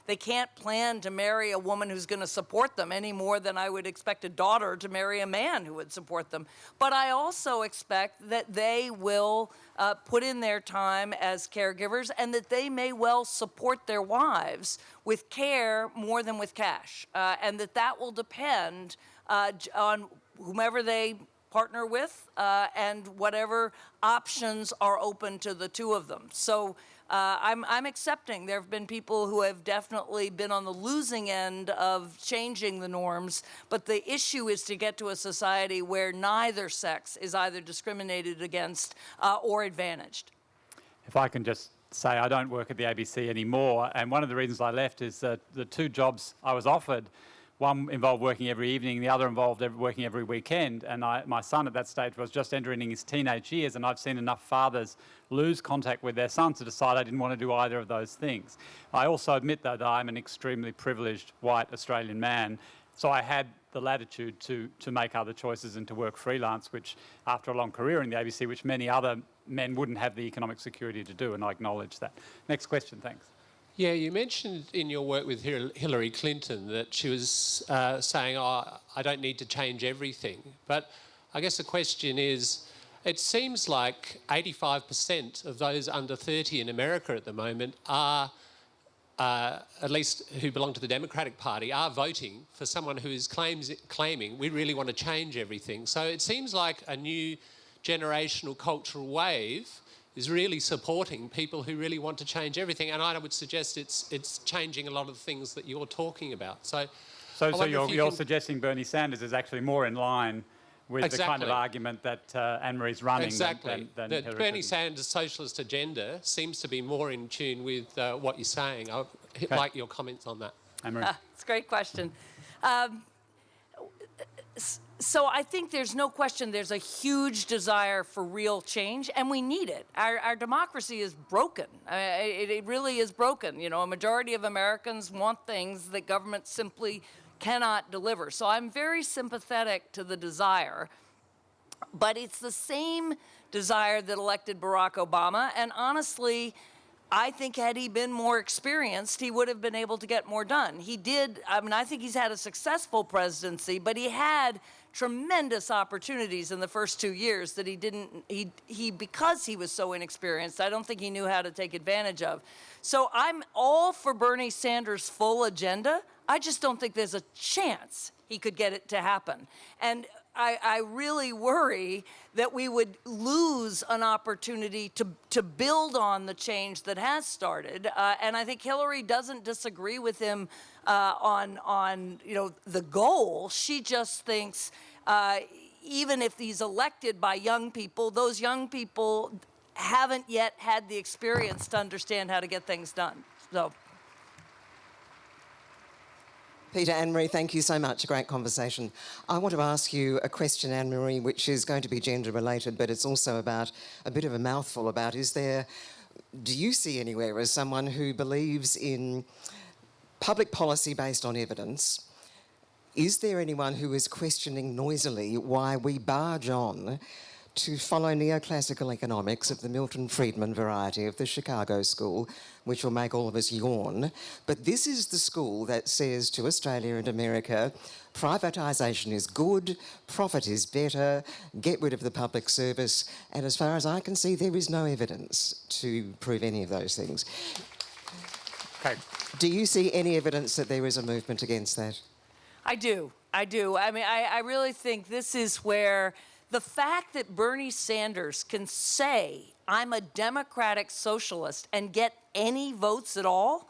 they can't plan to marry a woman who's going to support them any more than I would expect a daughter to marry a man who would support them. But I also expect that they will put in their time as caregivers, and that they may well support their wives with care more than with cash, and that will depend on whomever they partner with, and whatever options are open to the two of them. So I'm accepting there have been people who have definitely been on the losing end of changing the norms, but the issue is to get to a society where neither sex is either discriminated against or advantaged. If I can just say I don't work at the ABC anymore. And one of the reasons I left is that the two jobs I was offered, one involved working every evening, the other involved working every weekend. And my son at that stage was just entering his teenage years, and I've seen enough fathers lose contact with their sons to decide I didn't want to do either of those things. I also admit, though, that I'm an extremely privileged white Australian man, so I had the latitude to make other choices and to work freelance, which, after a long career in the ABC, which many other men wouldn't have the economic security to do, and I acknowledge that. Next question, thanks. Yeah, you mentioned in your work with Hillary Clinton that she was saying, oh, I don't need to change everything. But I guess the question is, it seems like 85% of those under 30 in America at the moment are, at least who belong to the Democratic Party, are voting for someone who is claiming we really want to change everything. So it seems like a new generational cultural wave is really supporting people who really want to change everything. And I would suggest it's changing a lot of the things that you're talking about. So you're suggesting Bernie Sanders is actually more in line with the kind of argument that Anne-Marie's running than Hillary Bernie Clinton. Sanders' socialist agenda seems to be more in tune with what you're saying. I'd like your comments on that. Anne-Marie. It's a great question. So I think there's no question there's a huge desire for real change, and we need it. Our democracy is broken. It really is broken. You know, a majority of Americans want things that government simply cannot deliver. So I'm very sympathetic to the desire, but it's the same desire that elected Barack Obama, and honestly, I think had he been more experienced, he would have been able to get more done. He did, I think he's had a successful presidency, but he had tremendous opportunities in the first 2 years that he didn't, because he was so inexperienced, I don't think he knew how to take advantage of. So I'm all for Bernie Sanders' full agenda. I just don't think there's a chance he could get it to happen. And I really worry that we would lose an opportunity to build on the change that has started. And I think Hillary doesn't disagree with him on the goal. She just thinks even if he's elected by young people, those young people haven't yet had the experience to understand how to get things done. So. Peter, Anne-Marie, thank you so much. A great conversation. I want to ask you a question, Anne-Marie, which is going to be gender-related, but it's also about a bit of a mouthful about, do you see anywhere as someone who believes in public policy based on evidence? Is there anyone who is questioning noisily why we barge on to follow neoclassical economics of the Milton Friedman variety of the Chicago school, which will make all of us yawn? But this is the school that says to Australia and America, privatisation is good, profit is better, get rid of the public service, and as far as I can see, there is no evidence to prove any of those things. Okay. Do you see any evidence that there is a movement against that? I do. I mean, I really think this is where the fact that Bernie Sanders can say, I'm a democratic socialist and get any votes at all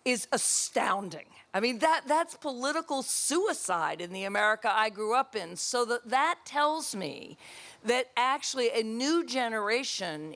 is astounding. I mean, that's political suicide in the America I grew up in. So that tells me that actually a new generation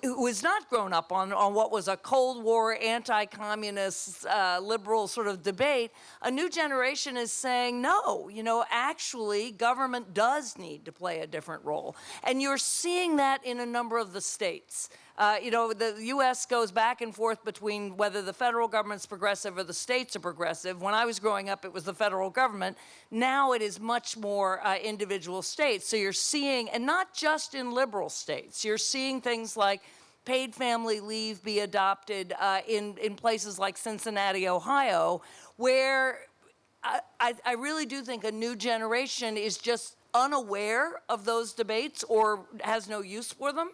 who has not grown up on what was a Cold War, anti-communist, liberal sort of debate, a new generation is saying, no, actually government does need to play a different role. And you're seeing that in a number of the states. The U.S. goes back and forth between whether the federal government's progressive or the states are progressive. When I was growing up, it was the federal government. Now it is much more individual states. So you're seeing, and not just in liberal states, you're seeing things like paid family leave be adopted in places like Cincinnati, Ohio, where I really do think a new generation is just unaware of those debates or has no use for them.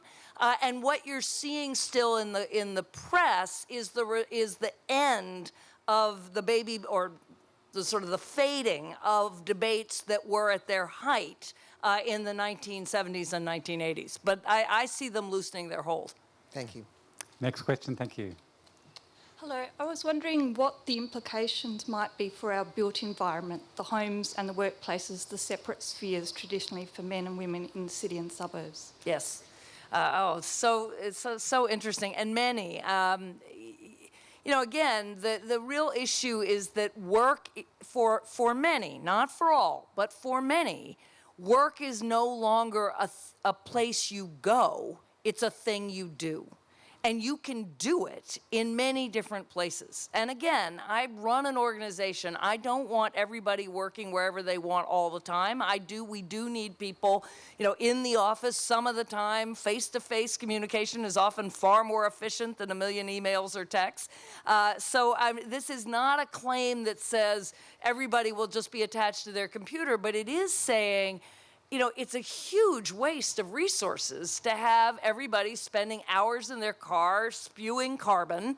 And what you're seeing still in the press is the end of the baby, or the sort of the fading of debates that were at their height in the 1970s and 1980s. But I see them loosening their hold. Thank you. Next question, thank you. Hello, I was wondering what the implications might be for our built environment, the homes and the workplaces, the separate spheres traditionally for men and women in the city and suburbs. Yes. So interesting, and many. Again, the real issue is that work for many, not for all, but for many, work is no longer a place you go. It's a thing you do. And you can do it in many different places. And again, I run an organization. I don't want everybody working wherever they want all the time. We do need people, in the office some of the time. Face-to-face communication is often far more efficient than a million emails or texts. This is not a claim that says everybody will just be attached to their computer, but it is saying, it's a huge waste of resources to have everybody spending hours in their car spewing carbon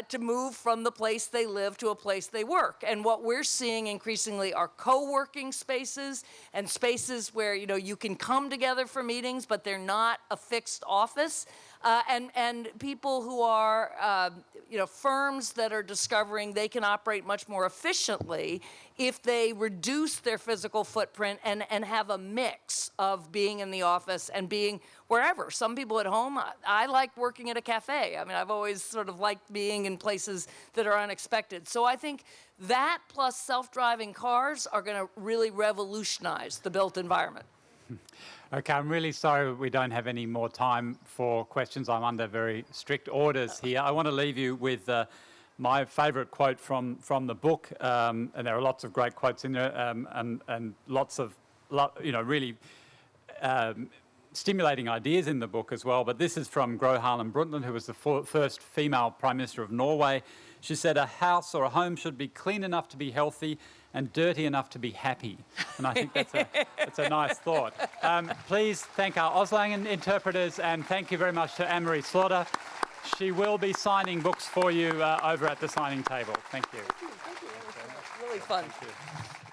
to move from the place they live to a place they work. And what we're seeing increasingly are co-working spaces and spaces where, you can come together for meetings, but they're not a fixed office. And people who are, firms that are discovering they can operate much more efficiently if they reduce their physical footprint and have a mix of being in the office and being wherever. Some people at home, I like working at a cafe. I've always sort of liked being in places that are unexpected. So I think that plus self-driving cars are going to really revolutionize the built environment. Okay, I'm really sorry we don't have any more time for questions. I'm under very strict orders here. I want to leave you with my favourite quote from the book, and there are lots of great quotes in there, and lots of, really stimulating ideas in the book as well. But this is from Gro Harlem Brundtland, who was the first female Prime Minister of Norway. She said, "A house or a home should be clean enough to be healthy and dirty enough to be happy." And I think that's a nice thought. Please thank our Auslangen interpreters, and thank you very much to Anne-Marie Slaughter. She will be signing books for you over at the signing table. Thank you. Thank you. That was really fun. Thank you.